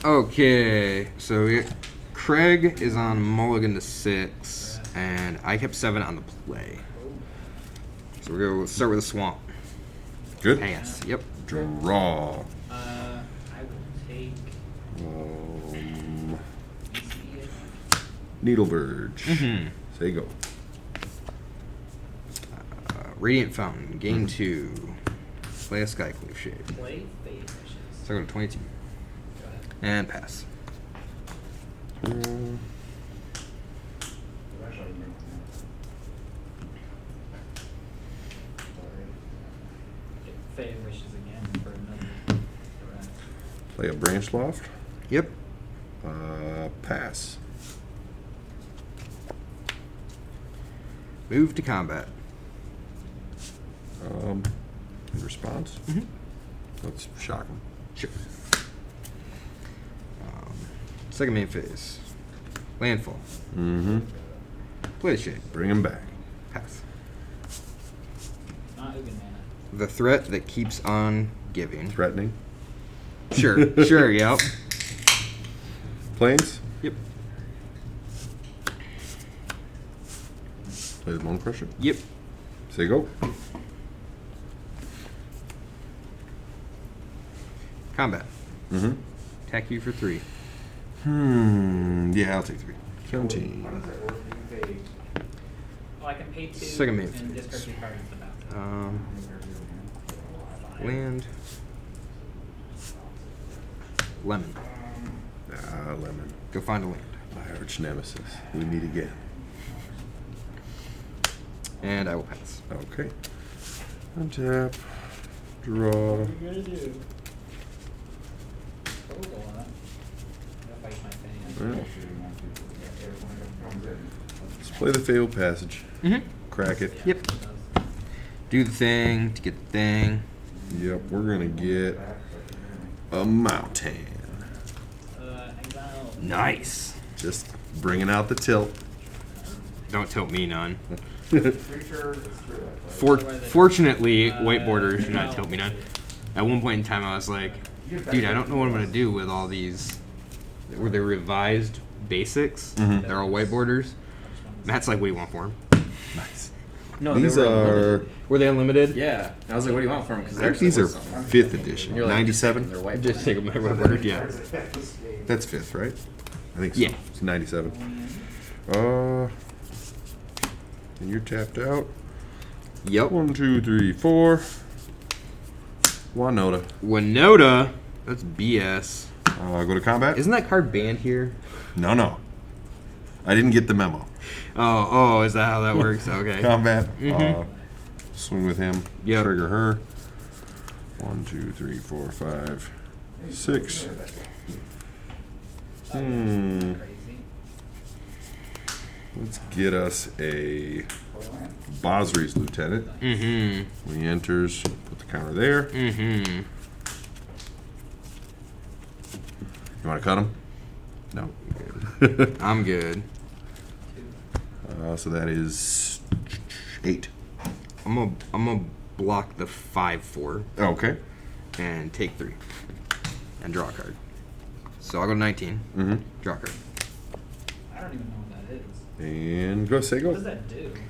Okay, so Craig is on mulligan to 6, and I kept 7 on the play. So we're going to start with a swamp. Good. Pass. Yep. Draw. I will take. Needleverge. Mm-hmm. Say go. Radiant Fountain. Gain 2. Play a Skycleave Shade. Play Fade Wishes. So I go to 22. Go ahead. And pass. Get Fade Wishes again for another. Play a Branch Loft. Yep. Pass. Move to combat. In response. Mm-hmm. Let's shock him. Sure. Second main phase. Landfall. Mm-hmm. Play the Shade. Bring him back. Pass. Not Ugin mana. The threat that keeps on giving. Threatening. Sure. Sure, yep. Planes. Yep. Play the Bone Crusher. Yep. Say go. Combat. Mm-hmm. Attack you for 3. Yeah, I'll take 3. Counting. Oh, I can pay 2 Second main and phase. discard 2 cards at the back. Land. Lemon. Lemon. Go find a land. My arch nemesis. We meet again. And I will pass. Okay. Untap. Draw. What are you gonna do? Total on it. I'll fight my fan. Let's play the Fabled Passage. Mm-hmm. Crack it. Yep. Do the thing to get the thing. Yep, we're gonna get a mountain. Exile. Nice. Just bringing out the tilt. Don't tilt me none. Fortunately, white borders do not tilt me none. At one point in time, I was like, dude, I don't know what I'm going to do with all these. Were they revised basics? Mhm. They're all white borders. Matt's like, what do you want for them? Nice. No, These they were are. unlimited. Were they unlimited? Yeah. I was like, what do you want from them? I think these are 5th edition. You're like, 97. They're white. Just take my white borders, yeah. That's 5th, right? I think so. Yeah. It's 97. And you're tapped out. Yep. 1, 2, 3, 4. Winota. Winota? That's BS. Go to combat. Isn't that card banned here? No. I didn't get the memo. Oh, is that how that works? Okay. Combat. Mhm. Swing with him. Yep. Trigger her. 1, 2, 3, 4, 5, 6. Crazy. Let's get us a Basri's Lieutenant. Mm-hmm. When he enters, put the counter there. Mm-hmm. You want to cut him? No. I'm good. So that is 8. I'm gonna block the 5/4 Okay. and take 3 and draw a card. So I'll go to 19. Mm-hmm. Draw a card. I don't even know what that is. And go. Say What go. does that do? Okay.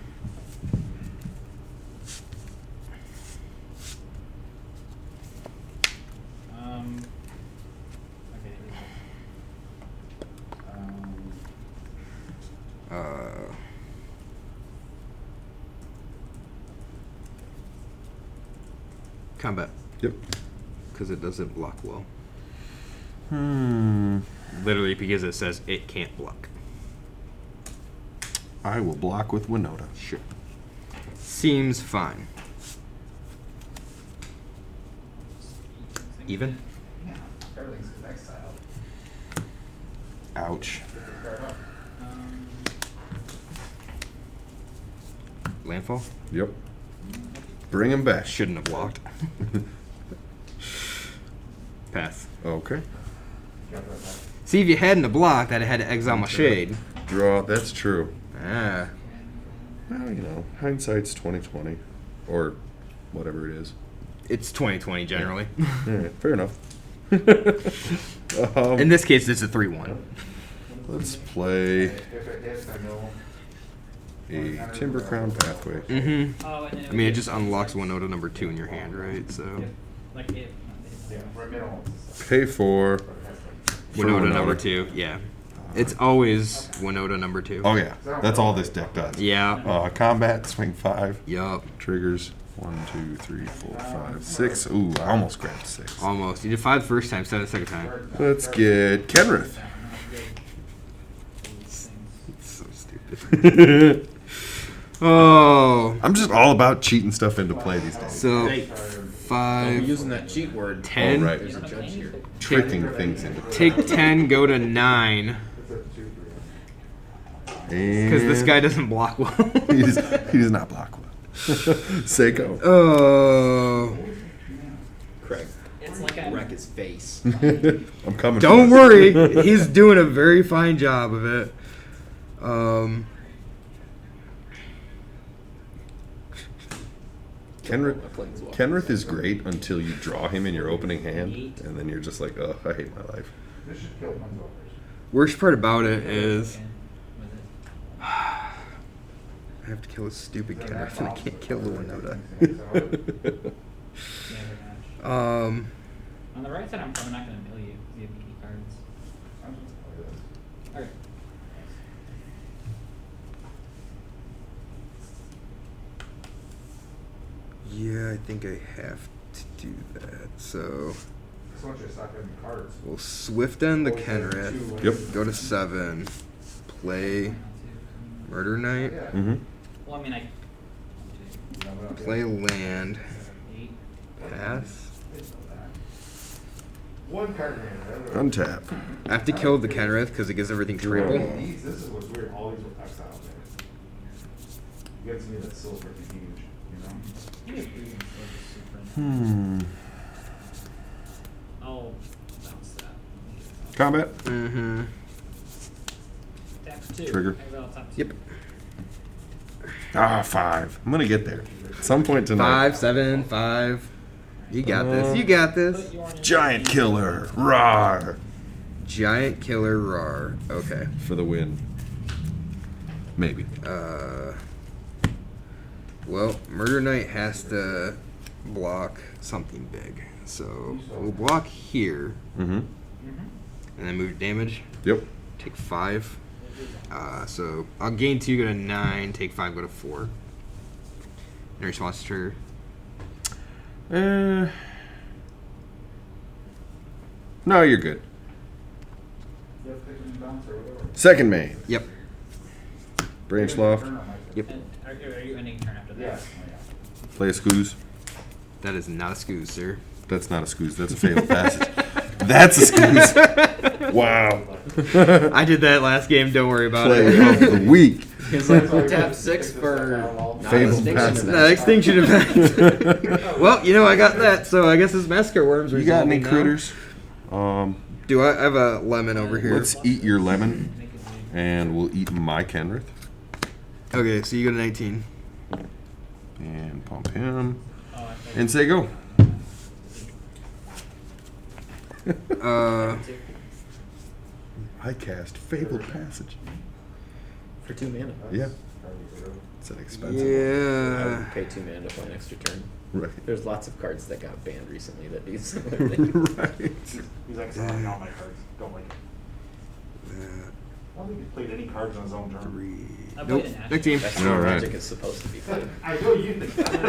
Combat. Yep. Because it doesn't block well. Hmm. Literally because it says it can't block. I will block with Winota. Sure. Seems fine. Even? Yeah. Everything's exiled. Ouch. Landfall? Yep. Bring him back. Shouldn't have blocked. Pass. Okay. See, if you hadn't have blocked, I'd have had to exile my shade. Draw. That's true. Ah. Well, hindsight's 20/20, or whatever it is. It's 2020 generally. All right, fair enough. In this case, it's a 3/1. Let's play a Timber Crown Pathway. Mm-hmm. Oh, and then I mean, it just unlocks Winota number 2 in your hand, right? So like if Pay for Winota number 2, yeah. It's always Winota number 2. Oh yeah, that's all this deck does. Yeah. Combat, swing 5. Yup. Triggers 1, 2, 3, 4, 5, 6. Ooh, I almost grabbed 6. Almost. You did 5 the first time, 7 the second time. Let's get Kenrith. It's so stupid. Oh. I'm just all about cheating stuff into play these days. So Hey, 5, using that cheat word. 10. Oh, right. There's a judge here. Tricking things into play. Take 10, go to 9. Because this guy doesn't block well. he does not block well. Seiko. Oh. Craig. it's like a Wreck his face. I'm coming. Don't for this. worry. He's doing a very fine job of it. Kenrith is great until you draw him in your opening hand, and then you're just like, oh, I hate my life. Worst part about it is I have to kill this stupid Kenrith and I can't kill the Winota. on the right side. I'm probably not going to mill you. You have any cards. Alright. Yeah, I think I have to do that. So we'll Swift End the Kenrith. Yep. Go to 7. Play Murder Knight. Mm-hmm. Well, I mean, I. Play land. 8. Pass. Untap. I have to kill the Kenrith because it gives everything trample. This is what's weird. All these were exiled there. You guys need that silver to huge, you know? I'll bounce that. Combat. Mm-hmm. Tap for 2. Trigger. Exile top 2. Yep. 5. I'm gonna get there. At some point tonight. 5, 7, 5. You got this. You got this. Giant Killer. Rawr. Giant Killer Rar. Okay. For the win. Maybe. Well, Murder Knight has to block something big. So we'll block here Mm-hmm. and then move damage. Yep. Take 5. So I'll gain 2, go to 9. Take 5, go to 4. In response to her. No, you're good. Second main. Yep. Branch Loft. Yep. And are you ending turn after that? Yes. Play a Scoos. That is not a Scoos, sir. That's not a Scoos. That's a failed passage. That's a Scoos. Wow. I did that last game. Don't worry about Play it. of the week. He's like, we'll tap 6 for Fabled non-extinction passage. event. No, extinction event. Well, you know I got that, so I guess it's Massacre Worms. You got any resolving now. critters? Do I have a lemon over here? Let's eat your lemon, and we'll eat my Kenrith. Okay, so you go to 19. And pump him. Oh, I thought And say go. I cast Fabled Passage. For 2 mana. Yeah. It's an expensive I Yeah. would pay 2 mana for an extra turn. one. Right. There's lots of cards that got banned recently that do similar Right. things. He's exiling all my cards. Don't like it. I don't think he played any cards on his own turn. I Nope. played an Asher. Next team. That's All how right. Magic is supposed to be played. I know you think that.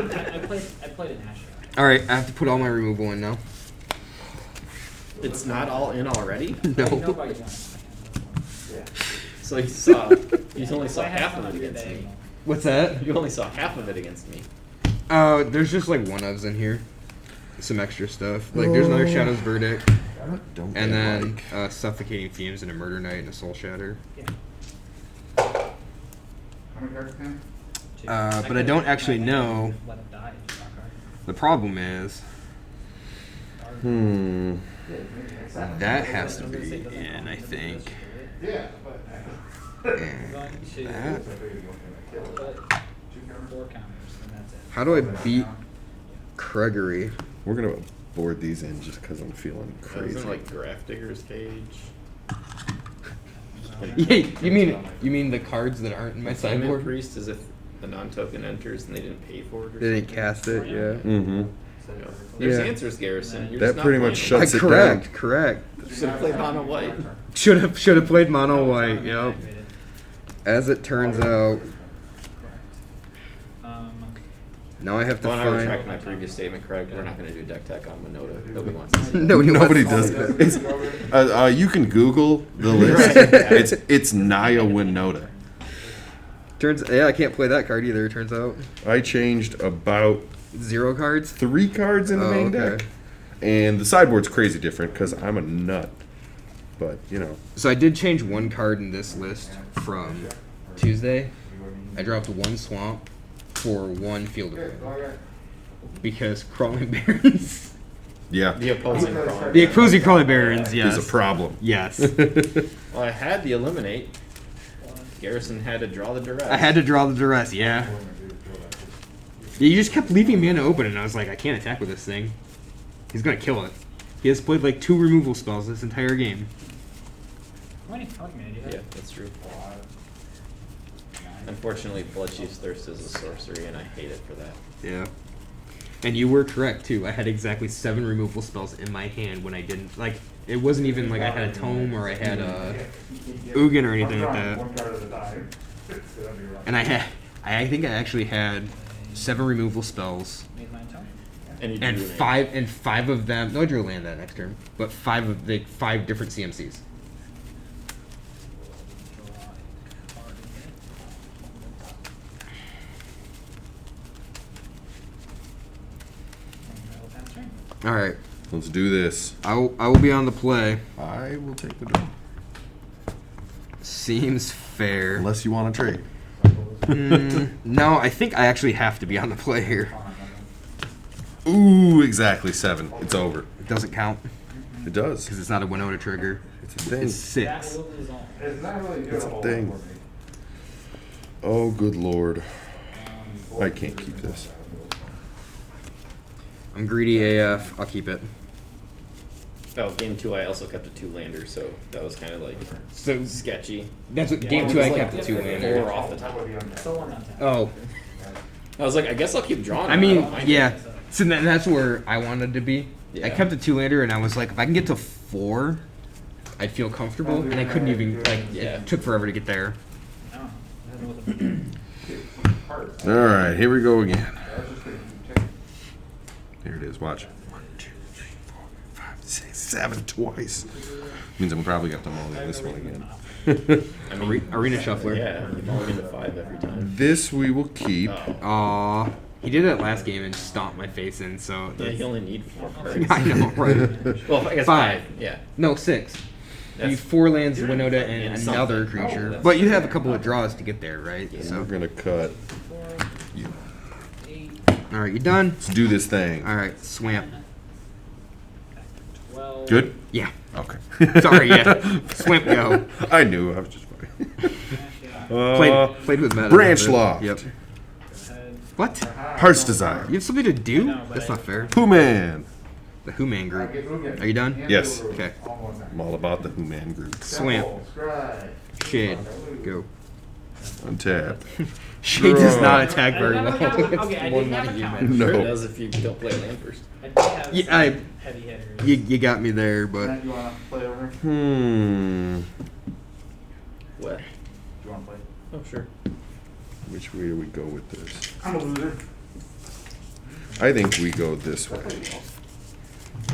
I played an Asher. All right, I have to put all my removal in now. It's not all in already? I know No. about you. Yeah. So you only saw I have half some of on it your against me. diagonal. What's that? You only saw half of it against me. There's just like one ofs in here. Some extra stuff. Like there's another Shadow's Verdict, Don't and they then like- Suffocating Fumes and a Murder Knight and a Soul Shatter. Yeah. How many cards can? 2. But I could've- don't actually know. Let it die. If you draw a card. The problem is that has to be in, I think. Yeah, but. I'm And going to that. put 4 counters, and that's it. How do I beat Gregory? We're gonna board these in just because I'm feeling I was crazy. in like Graph Digger's Cage. Yeah, you mean the cards that aren't in my Payment sideboard? Priest is if a non-token enters and they didn't pay for it or They didn't something. cast it, yeah. Mm-hmm. Yeah. There's Yeah. answers, Garrison. You're That just not pretty much playing shuts it correct, down. correct. You should have played mono white. Should have played mono white. Yep. As it turns out, now I have to Well, I retract find. my previous statement, Craig. We're not going to do deck tech on Winota. Nobody wants to see it. Nobody does it. You can Google the list. It's Naya Winota. Yeah, I can't play that card either. It turns out I changed about 0 cards. 3 cards in the Oh, main okay. deck. And the sideboard's crazy different because I'm a nut. But, you know. So I did change 1 card in this list from Tuesday. I dropped 1 swamp for 1 field of Wind. Because Crawling Barons. Yeah. The opposing crawler. The opposing Crawling Barons, yes. Is a problem. Yes. Well, I had the eliminate. Garrison had to draw the duress. I had to draw the duress, yeah. Yeah, you just kept leaving mana open, and I was like, I can't attack with this thing. He's gonna kill it. He has played like 2 removal spells this entire game. How many mana do you have? Yeah, that's true. Unfortunately, Bloodchief's Thirst is a sorcery, and I hate it for that. Yeah. And you were correct, too. I had exactly 7 removal spells in my hand when I didn't. Like, it wasn't even like I had a Tome or I had a Ugin or anything like that. One card at a time. And I think I actually had 7 removal spells. Made mine tone? And you And drew an 5 of them. No, I drew a land that next turn. But 5 of the 5 different CMCs. All right, Let's do this. I will be on the play. I will take the draw. Seems fair. Unless you want to trade. No, I think I actually have to be on the play here. Ooh, exactly 7. It's over. It doesn't count It does. because it's not a Winota trigger. It's a thing. It's 6. It's not really good It's a whole thing. lot for me. Oh, good lord. I can't keep this. I'm greedy AF. I'll keep it. Oh, game 2, I also kept a 2-lander, so that was kind of like So sketchy. that's what game 2 I kept the 2 Four lander. off the top. Still one on tap. Oh, I was like, I guess I'll keep drawing. I them. mean, don't mind yeah. it. So that's where I wanted to be. I Yeah. kept the 2 lander, and I was like, if I can get to 4, I'd feel comfortable. And I couldn't even like. Yeah. It took forever to get there. Oh, I don't know what the- All right, here we go again. Here it is. Watch. 1, 2, 3, 4, 5, 6, 7 twice. Means I'm probably got to mulligan this one again. I mean, Arena Shuffler. yeah, you mulligan to 5 every time. This we will keep. Oh. Aw. He did that last game and stomped my face in, so. Yeah, you only need 4 cards. I know, right? Well, I guess 5. 5. Yeah. No, 6. You That's- 4 lands, Winota, and And another something. creature. Oh, But you have a couple of draws to get there, right? We're So. gonna cut. You. All right, you done? Let's do this thing. All right, swamp. 12. Good. Yeah. Okay. Sorry, yeah. Swamp go. I knew. I was just fine. Played with meta. Branch a little bit. Loft. Yep. What? Heart's Desire. You have something to do? No, but That's not fair. Pooh Man. The Who Man group. Are you done? Yes. Okay. I'm all about the Who Man group. Swamp. Shade. Go. Untap. Shade does Draw. not attack I very didn't well. have a counter. Okay, I It's one didn't have a money counter. human. No. Sure it does if you don't play land first. I did have Yeah, some I- heavy hitters. You got me there, but Matt, you wanna play over? Do What? you wanna play? Oh, sure. Which way do we go with this? I'm a loser. I think we go this way.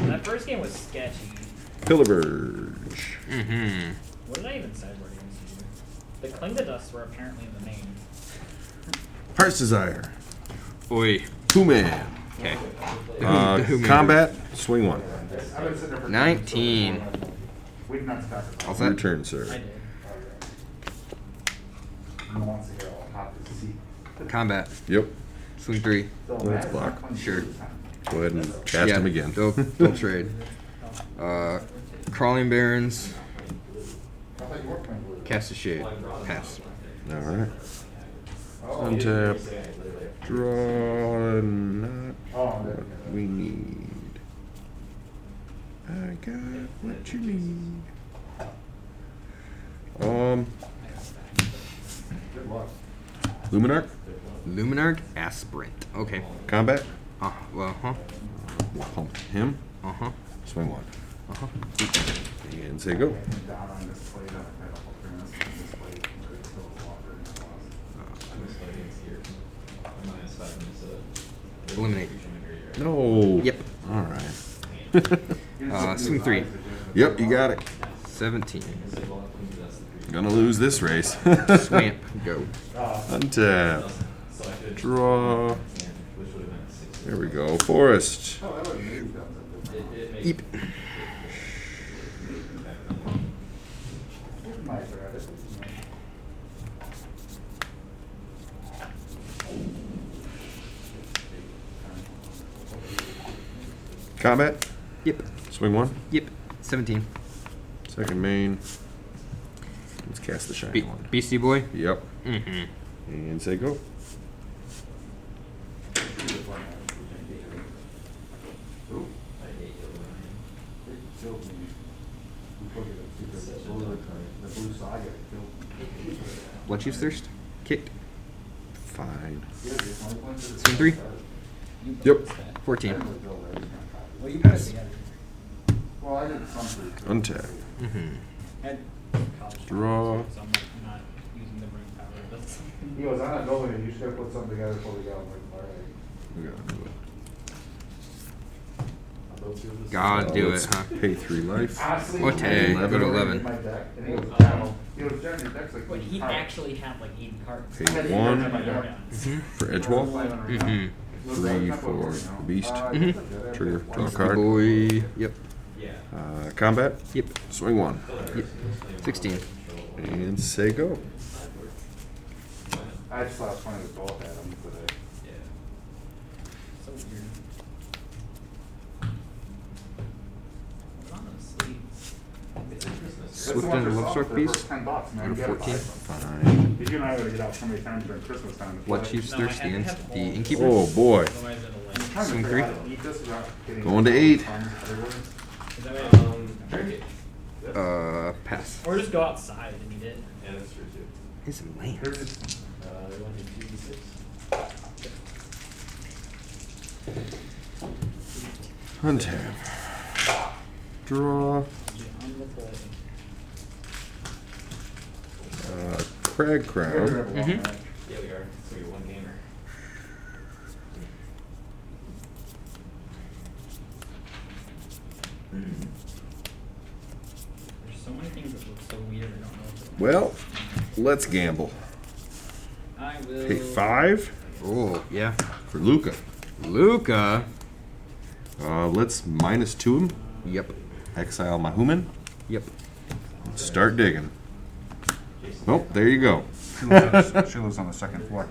That first game was sketchy. Pillage. mm-hmm. What did I even sideboard against you? The Cling to Dust were apparently in the main. Heart's Desire. Oi. Pooh Man. Okay. The Who Man Combat. Swing 1. I've been sitting there for 19. We did not stop it. All Your set? turn, I sir. did. No one wants to hear all hot to see. Combat. Yep. Swing 3. So Let's Matt's block. not playing Sure. this time. Go ahead and cast him again. Don't trade. Crawling Barons. I thought you were playing blue. Cast a Shade. Pass. All right. Untap. Draw. Not Oh, what we need. I got what you need. Good luck. Luminarch, Luminarch Aspirant. Okay. combat. Well, huh? We'll pump him. Swing one. And say go. Down on this plate, on a pedal, this plate, it's still a walker and Eliminate. No. Yep. All right. Swing 3. Yep, you got it. 17. Gonna lose this race. Swamp. Go. Untap. Draw. There we go. Forest. Eep. Combat. Yep. Swing one. Yep. 17. Second main. Let's cast the shiny one. Beastie Boy. Yep. Mm-hmm. And say go. Blood Chief's Thirst. Kicked. Fine. Swing 3. Yep. 14. Well, you put it together. Well, I did some. Untap. Mm-hmm. I had college Draw. so I'm not using the brain power. That's He goes, I'm not going, you just gotta put something together before we go. I'm like, alright. We gotta do it. God do it, Let's huh? pay 3 life. Honestly, Okay, go to 11. My deck, and he was channel. He was generally decks like. But he actually had like 80 cards. Pay Yeah, 1 Yeah. for Edgewall. Mm-hmm. 3 for the beast. Mhm. Trigger. Draw a Beastie card. Boy. Yep. Combat. Yep. Swing 1. Yep. 16. And say go. I just thought it was funny with both at him today. So weird. What's on those sleeves? Swift and Lovestruck Beast. $10, man. Out of You gotta 14. buy some. Fine. You and I gotta get out so many times during Christmas time. to Blood play. Chief's No, Thirst. I have The all- Innkeeper. Oh boy. Otherwise it'll like. I'm trying to Swing figure out 3. how to eat this without getting Going to 8. tons everywhere. Is that what drink it? Pass. Or just go outside and eat it. Yeah, that's true too. Here's some land. There's just, You want to do 2d6? Untap. Draw. Get on the play. Crag Crown. Mhm. Yeah, we are. So you're one gamer. There's so many things that look so weird. I don't know what to Well, let's gamble. I will. Pay 5 Oh, yeah. for Luca. Luca. Let's -2 him. Yep. Exile my human. Yep. Start digging. Oh, there you go. she lives on the second floor.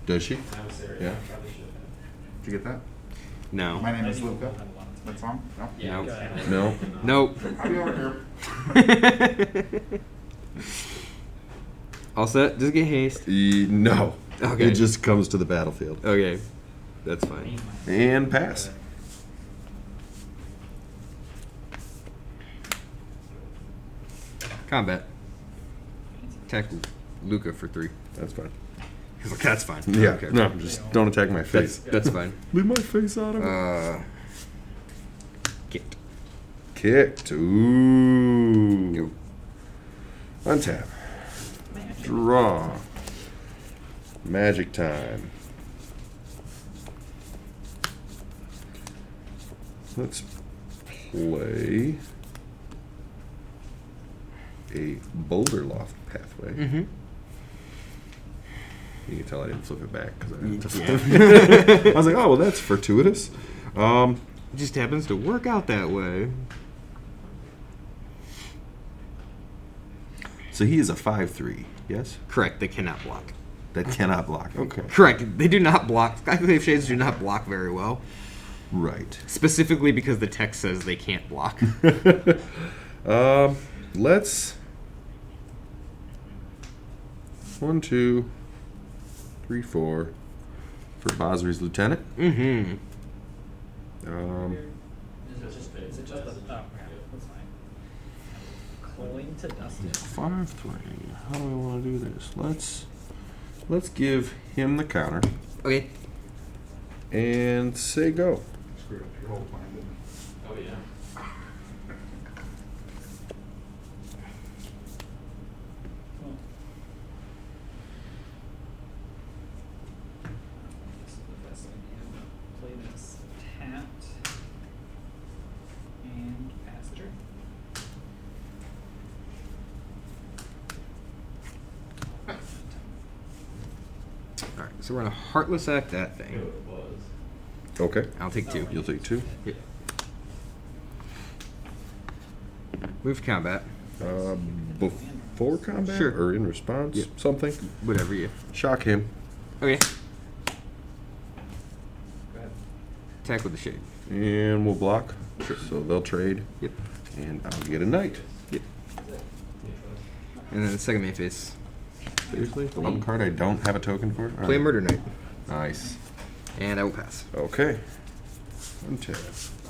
Does she? Yeah. Did you get that? No. My name is Luca. That song? No? Yeah, Nope. go ahead. No. Nope. I'll be over here. All set? Just get haste. No. Okay. It just comes to the battlefield. Okay. That's fine. And pass. Combat. Attack Luca for 3. That's fine. He's like, that's fine. Yeah. Okay. No, just don't attack my That's, face. that's fine. Leave my face out of it. Kicked. Kicked. Ooh. Go. Untap. Draw. Magic time. Let's play a Boulder Loft Pathway. Mm-hmm. You can tell I didn't flip it back because I just Yeah. I was like, oh well, that's fortuitous. It just happens to work out that way. So he is a 5/3. Yes, Correct. They cannot block. that cannot block. Okay, Correct. They do not block. Skyclave Shades do not block very well. right. Specifically because the text says they can't block. Let's 1, 2, 3, 4 for Basri's lieutenant. Mm-hmm. Is it just a Going to dust it. 5-3. How do we want to do this? Let's give him the counter Okay. and say go. Screwed up your whole plan, didn't it? Oh yeah. Cool. This is the best idea. Play this tapped and pass the turn. All right. So we're gonna Heartless Act that I knew thing. it was. Okay. I'll take 2. You'll take 2. Yep. Move to combat. Before combat Sure. or in response? Yep. Something. Whatever you. Shock him. Okay. Go ahead. Attack with the shade. And we'll block. So they'll trade. Yep. And I'll get a knight. Yep. And then the second main phase. Seriously? The one card I don't have a token for? Play Murder Knight. Nice. And I will pass. Okay. Untap.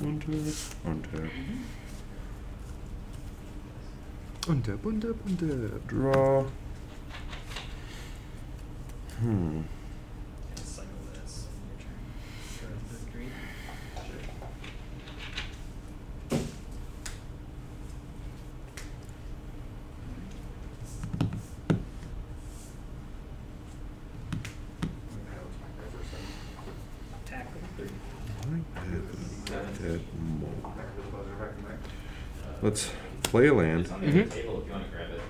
Untap. Untap. Untap, untap, untap. Draw. And cycle this on your turn. For the three. Attack with 3. Let's play a land. It's on the other table if you want to grab it.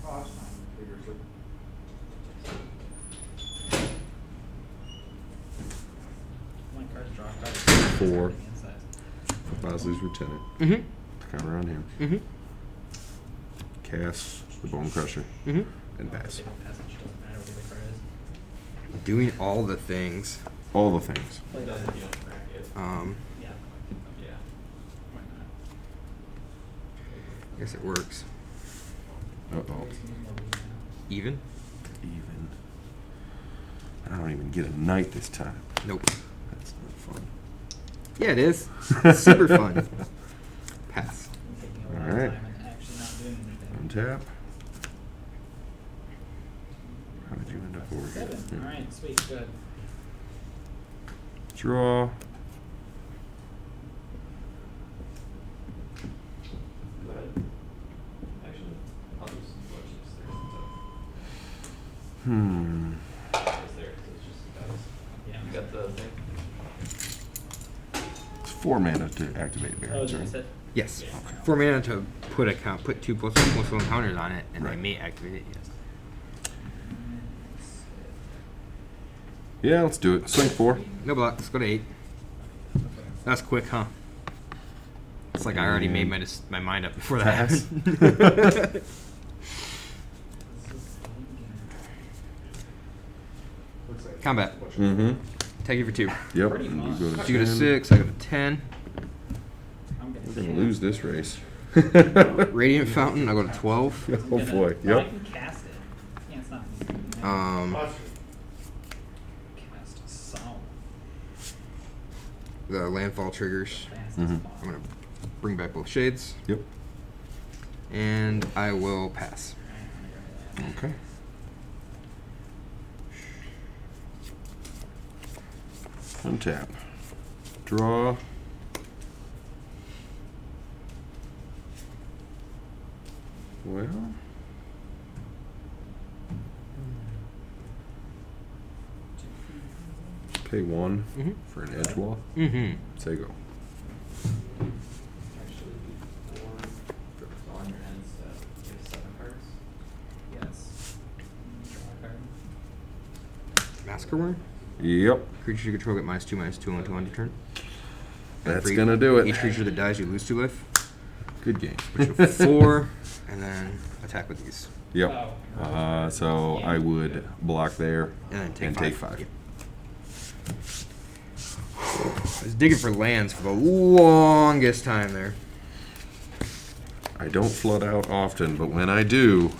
Oh, that's fine. Figures My cards draw cards. 4. Inside. For Bosley's Lieutenant. Mm-hmm. Counter on him. Mm-hmm. Cast the Bone Crusher. Mm-hmm. And pass. Passage doesn't matter what the card is. Doing all the things. All the things. Play It that. doesn't, you don't crack it. Yeah. Yeah. Why not? I guess it works. Uh-oh. Even? Even. I don't even get a knight this time. Nope. That's not fun. Yeah, it is. It's super fun. Pass. Taking a lot Alright. of time and actually not doing anything. Untap. How did you end up over here? 7. Yeah. Alright, sweet, good. Draw. Go ahead. Actually, I'll just watch this there. It's there, so it's just dice. Yeah. You got the thing? It's 4 mana to activate Oh, Barons, is right? it? Yes. Yeah. 4 mana to put 2/+1/+1 counters on it, and I Right. may activate it, yes. Yeah, let's do it. Swing 4. No block. Let's go to 8. That's quick, huh? It's like I already made my mind up before that Pass. happened. Looks like Combat. Mm-hmm. Take it for 2. Yep. Pretty And much. you go to You go to 10. 6. I go to 10. I'm We're gonna lose this race. Radiant Fountain. I go to 12. Oh boy. No, I Yep. can cast it. Yeah, it's not. Cast Soul. The landfall triggers. Fast Mhm. as fuck. I'm gonna bring back both shades, Yep. and I will pass. Okay. Untap. Draw. Well. Pay 1 Mm-hmm. for an edge wall. Mm-hmm. Say go. Actually, before, on your end step, you have 7 cards. Yes. Draw a card. Masker Worm. Yep. Creatures you control get -2/2 until end of turn. That's For gonna do it. Each creature that dies, you lose 2 life. Good game. Which are 4, and then attack with these, Yep. Oh. So I would block there and then and take take 5. Yep. I was digging for lands for the longest time there. I don't flood out often, but when I do,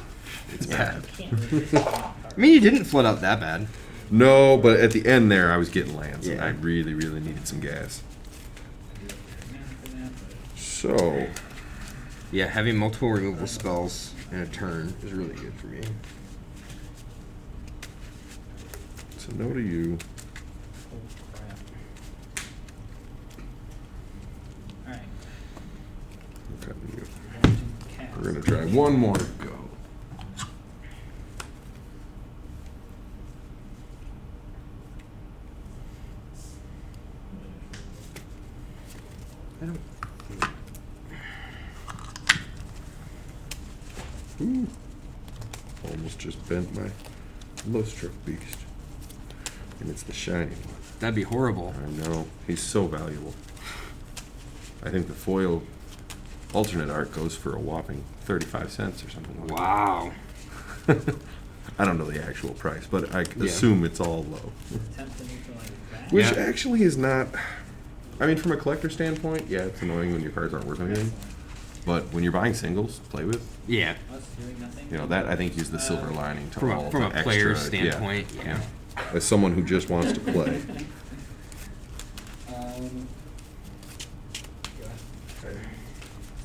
it's Yeah. bad. Can't really just draw I mean, you didn't flood out that bad. No, but at the end there, I was getting lands, and Yeah. I really, really needed some gas. for that, but So, Yeah, having multiple removal spells in a turn is really good for me. So no to you. Oh, crap. Alright. Okay, to you. We're going to cast. We're gonna try one more go. I don't. Ooh. Almost just bent my Lowstruck Beast. And it's the shiny one. That'd be horrible. I know. He's so valuable. I think the foil alternate art goes for a whopping 35 cents or something like Wow. that. I don't know the actual price, but I assume it's all low. Attempt to neutralize that. Which Yeah. actually is not... I mean, from a collector standpoint, yeah, it's annoying when your cards aren't worth anything. But when you're buying singles to play with, Yeah. Us doing nothing. you know, that I think is the silver lining to From all a, of from the a player's extra, standpoint, yeah. As someone who just wants to play. Go ahead.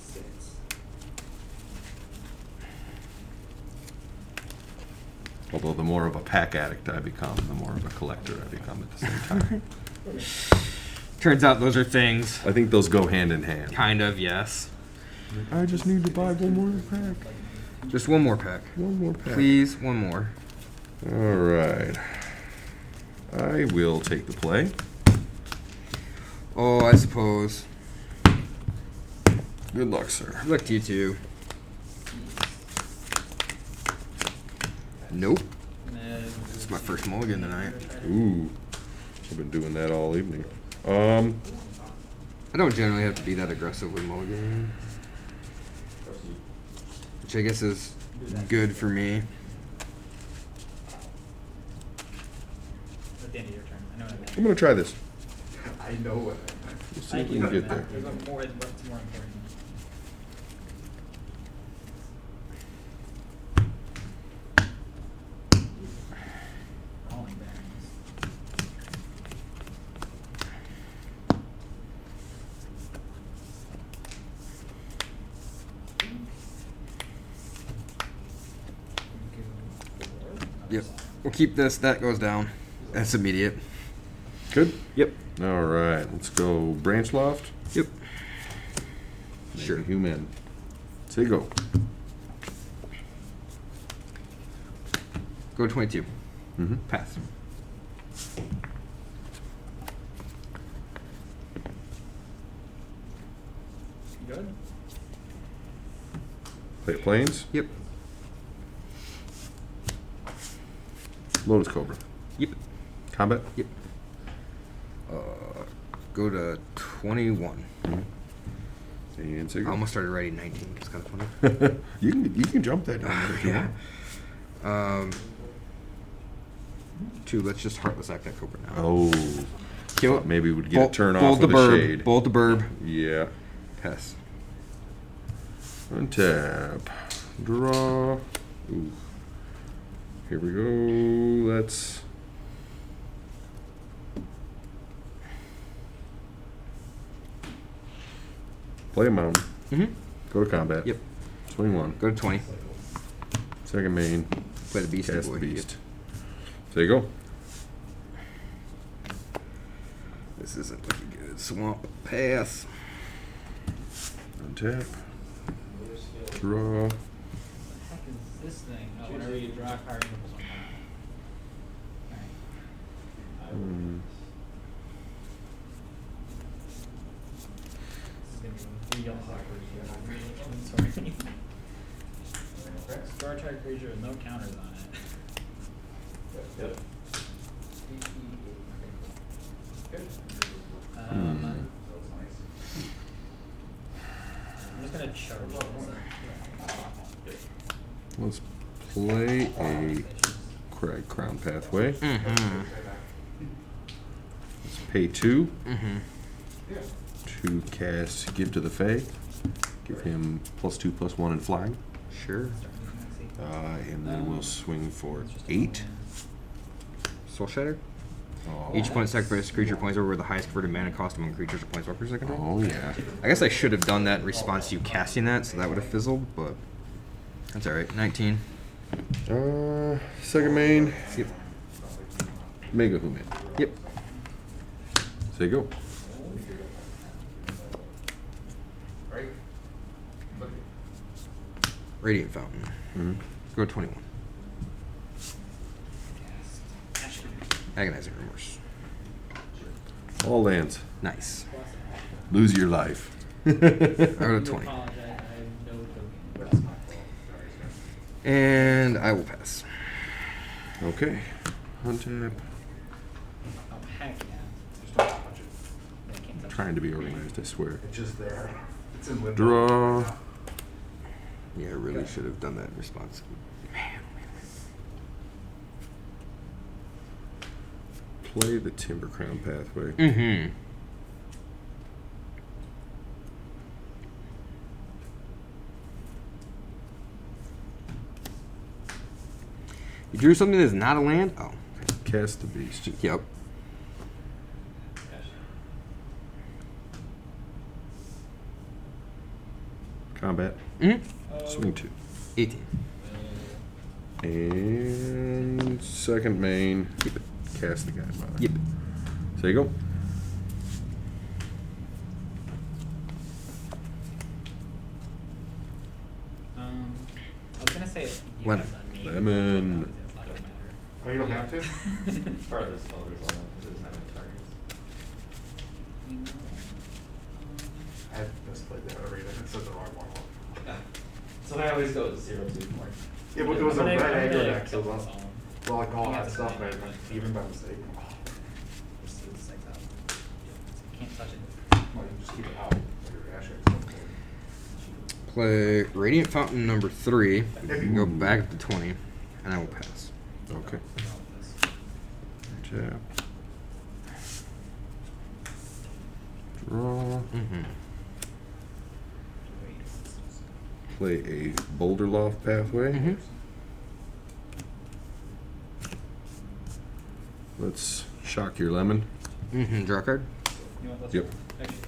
6. Although the more of a pack addict I become, the more of a collector I become at the same time. Turns out those are things. I think those go hand in hand. Kind of, yes. I just need to buy one more pack. Just one more pack. One more pack. Please, one more. All right. I will take the play. Oh, I suppose. Good luck, sir. Look to you two. Nope. It's my first mulligan tonight. Ooh. I've been doing that all evening. I don't generally have to be that aggressive with mulligan. Which I guess is good for me. At the end of your turn. I know what I meant. I'm going to try this. I know what We'll see if we can get there. There's a more, what's more important. Calling barons. Yep. We'll keep this. That goes down. That's immediate. Good? Yep. All right. Let's go Branch Loft. Yep. Sure. Human. Say go. Go 22. Mm-hmm. Pass. Good. Play Plains. Yep. Lotus Cobra. Yep. Combat. Yep. Go to 21. And say I go. almost started writing 19. It's kind of funny. you can jump that down there if you want. 2. Let's just Heartless Act that Cobra now. Oh. Kill it. Maybe we'd get a turn off Bolt with the a burb. shade. Bolt the burb. Yeah. Pass. Untap. Draw. Ooh. Here we go. Let's... play a mountain. Mm-hmm. Go to combat. Yep. Swing 1. Go to 20. Second main. Play the Beastie Cast Boy. the beast. There you go. This isn't looking good. Swamp. Pass. Untap. Draw. What the heck is this thing? Oh, whenever you draw a card, you put one down. Alright. Hmm. This is gonna be real awkward. Sorry. Star Trek creature with no counters on it. Yep. I'm just gonna charge. Let's play a Crown Pathway. Mm-hmm. Let's pay 2 Mm-hmm. to cast Give to the Fae. Give him +2/+1 and flying. Sure. And then we'll swing for 8. Soul Shatter? Oh. Each opponent sacrifices creature points over the highest converted mana cost among creatures or planeswalkers I control. Oh, yeah. I guess I should have done that in response to you casting that, so that would have fizzled, but that's alright. 19. Second main. Yep. Mega Human. Yep. Say go. Radiant Fountain. Mm-hmm. Go 21. Agonizing Remorse. All lands. Nice. Lose your life. I go to 20. And I will pass. Okay. Untap. Oh, heck yeah. Just don't touch it. I can't touch Trying to be organized, I swear. It's just there. It's in limbo. Draw. Yeah, I really should have done that in response. Man. Play the Timber Crown pathway. Mm-hmm. You drew something that's not a land? Oh. Cast the Beast. Yep. Combat. Mm-hmm. Swing 2. 18. And second main. Cast the Godmother. Yep. Say go. I was gonna say you Lemon. have a name. Lemon. It doesn't matter. Oh, you don't have to? It's part of this color's on it, because it doesn't have any targets. I misplayed that already. I said the wrong one. So I always go with 0-2 more. Yeah, but it was a But I- red I'm aggro gonna deck, so kill well, this all. well, like all Yeah, that it's stuff, fine. but even by mistake. Just do the 6 out. Can't touch it. Well, you just keep it out. Your ash eggs. Play Radiant Fountain number 3. You can go back up to 20. And I will pass. Okay. Tap. Draw. Mm-hmm. Play a Boulder Loft pathway. Mm-hmm. Let's shock your lemon. Mm-hmm. Draw a card. You want this Yep. one? Actually,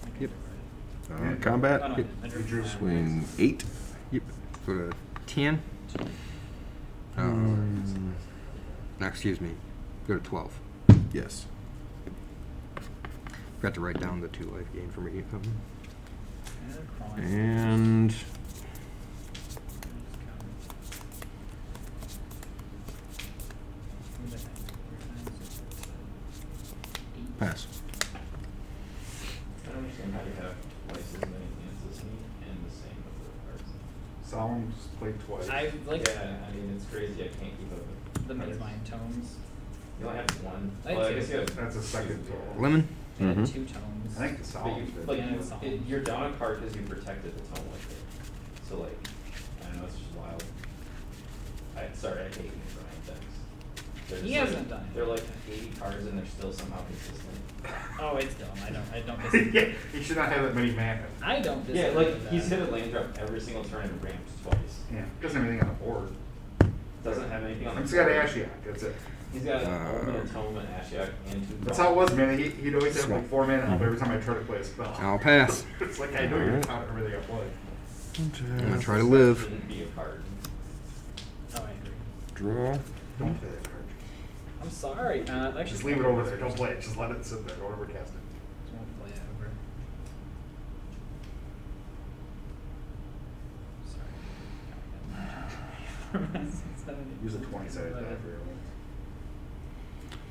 I can Yep. do it. Combat. Oh, no, Yep. I drew You drew one. Swing 8. Yep. Go to 10. No, excuse me. Go to 12. Yes. Forgot to write down the 2 life gain from Radiant Fountain. And pass. I don't understand how you have twice as many hands as me and the same number of cards. Solemn's played twice. I like Yeah, I mean, it's crazy, I can't keep up with. the Maze Mind tomes. You only have one. I had Well, I two. guess you have. That's a second total. Lemon. I had Mhm. 2 tomes. I think the But Solemn's you, did. like, Yeah, you, it's solid. you're down a card because you protected the tone with it. So like, I don't know, it's just wild. Sorry, I hate these Ryan decks. They're He just hasn't like, done it. They're like 80 cards and they're still somehow consistent. Oh, it's dumb. I don't disagree. Yeah, you should not have that many mana. I don't disagree. Yeah, like, with he's that. hit a land drop every single turn and ramped twice. Yeah, doesn't have anything on the board. Doesn't have anything on the He's got board. Ashiok, that's it. He's got Omen, Atonement, Ashiok, and 2 That's how it was, man. He'd always have like Swamp. 4 mana, but every time I try to play a spell. I'll pass. It's like I know you're counting everything I play. I'm gonna try to live. Shouldn't be a card. Oh, I agree. Draw. Don't play that card. I'm sorry. Actually, Just leave it over there. Don't play it. Just let it sit there. Don't ever cast it. Just won't play it over. Sorry. Use a 20-sided die for your wins.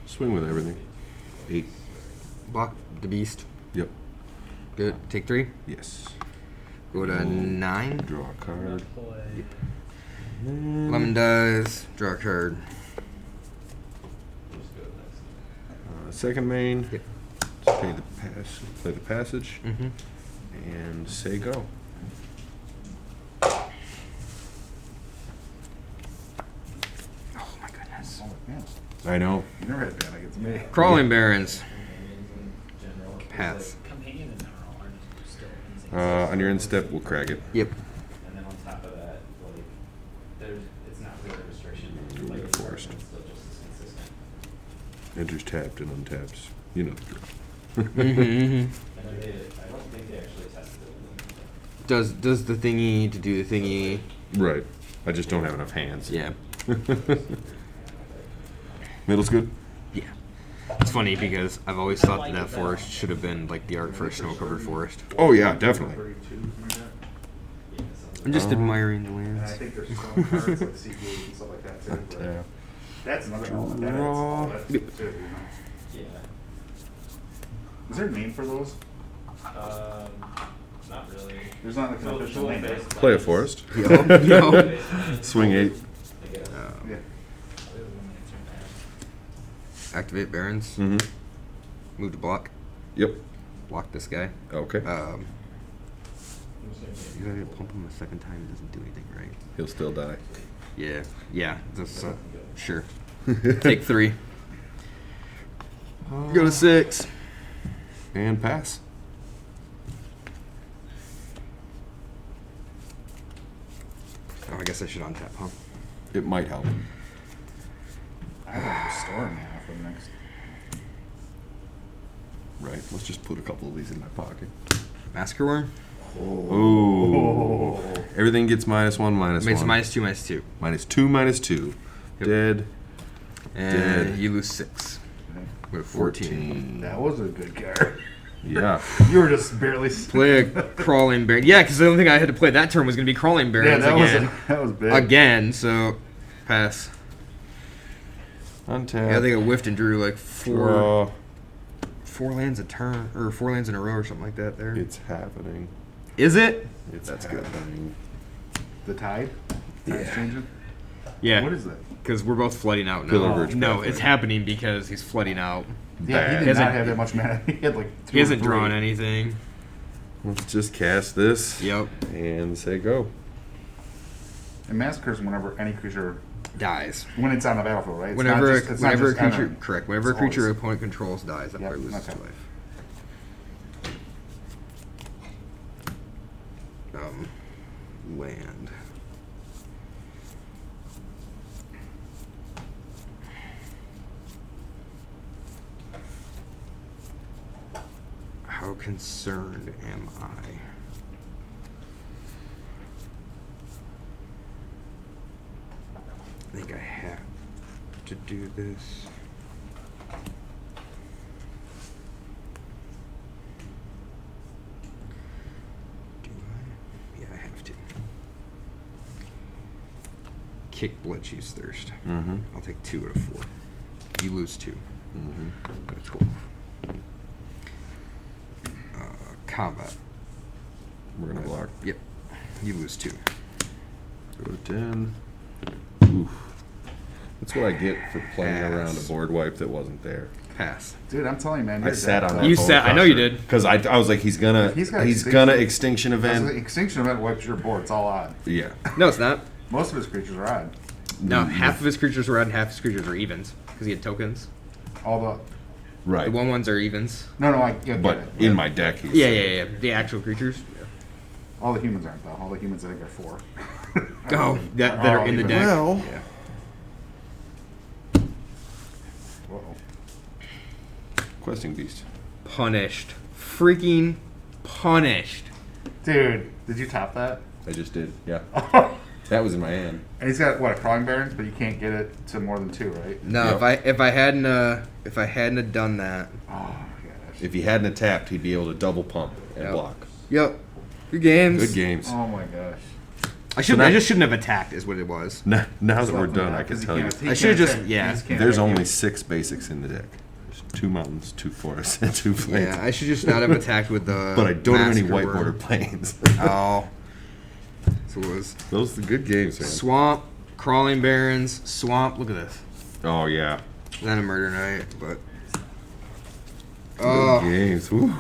Swing with everything. 8. Block the beast. Yep. Good. Take 3. Yes. Go to 9. Draw a card. Play. And Lemon dies. Draw a card. Just go next. Second main. Yep. Play the passage. Mm-hmm. And say go. Oh my goodness. Oh, man. I know. You never had bad against me. Crawling Barons. Companions in general. is Pass. like- Companions in general are just still insane. On your end step, we'll crack it. Yep. And then on top of that, like, it's not really a restriction. Ooh, Like, the it's forest. still just as consistent. Enters tapped and untaps. You know the drill. Mm-hmm. And then I don't think they actually tested it. Does the thingy need to do the thingy? Right. I just don't have enough hands. Yeah. Middle's good? Yeah. It's funny because I've always thought that forest should have been like the art for a snow-covered forest. Oh, yeah, definitely. 32, something like that. I'm just admiring the And I lands. think there's some cards like CP and stuff like that too. But Yeah. that's another element. Draw. That's too, you know. Yeah. Is there a name for those? Not really. There's not like an official name. Right? Play a forest. No. Swing 8. Yeah. Activate Barons. Mm-hmm. Move to block. Yep. Block this guy. Okay. You gotta pump him a second time. It doesn't do anything, right? He'll still die. Yeah. Yeah. That's sure. Take 3. Go to 6. And pass. Oh, I guess I should untap, huh? It might help. I have a restore now for the next. Right. Let's just put a couple of these in my pocket. Massacre Worm. Ooh. Everything gets -1, -1. Makes -2, -2. -2, -2. Yep. Dead. And Dead. you lose 6. With 14. That was a good card. Yeah. You were just barely. Play a Crawling Baron. Yeah, because the only thing I had to play that turn was going to be Crawling Yeah, Barons again. that was big. Again, so pass. Untap. Yeah, I think I whiffed and drew like Draw. 4 lands a turn, or 4 lands in a row or something like that there. It's happening. Is it? It's That's good. happening. The tide. Tide's changing. Yeah. What is that? Because we're both flooding out now. Pillar Verge No, Pathway. it's happening because he's flooding out. Yeah, Bad. he did Hasn't- not have that much mana. He had like 2 He hasn't or 3. drawn anything. Let's just cast this. Yep. And say go. And massacres whenever any creature Dies. when it's on the battlefield, right? It's Whenever, not just, it's not whenever a just creature, entering. correct. Whenever a It's creature always- opponent controls dies, that Yep, player loses okay. 2 life. Land. How concerned am I? I think I have to do this. Do I? Yeah, I have to. Kick Blood Use Thirst. Mm-hmm. I'll take 2 out of 4. You lose 2. Mm-hmm. Go to 12. Combat. We're gonna block. Yep. You lose 2. Go to 10. Oof. That's what I get for playing around a Pass. board wipe that wasn't there. Pass. Dude, I'm telling you, man. I you're sat dead. on that. You sat- I know you did. Because I was like, he's gonna He's got gonna Extinction. extinction That's event. the Extinction event wipes your board. It's all odd. Yeah. No, it's not. Most of his creatures are odd. No, half of his creatures are odd and half his creatures are evens. Because he had tokens. All the Right. The 1/1s are evens. no, I get But it. in my deck, he's Yeah. The actual creatures. All the humans aren't though. All the humans I think are 4. Oh, that are all in the even. deck. Well. Yeah. Whoa. Questing Beast. Punished. Freaking punished. Dude, did you top that? I just did. Yeah. That was in my hand. And he's got what, a Crawling Barons, but you can't get it to more than 2, right? No, Yep. if I hadn't have done that. Oh my gosh. If he hadn't tapped, he'd be able to double pump and Yep. block. Yep. Good games. Good games. Oh my gosh. I just shouldn't have attacked is what it was. Now that we're Something done, like I that, can 'cause he tell you. can't- he I should've can't just- attack. yeah. He just can't There's attack only you. 6 basics in the deck. There's 2 mountains, 2 forests, and 2 plains. Yeah, I should just not have attacked with the. But I don't have any Massacre white Worm. border plains. Oh. So it was Those are the good games, man. Swamp, Crawling Barons, Swamp. Look at this. Oh yeah. Not a Murder Night, but. Good Oh. games. Woo.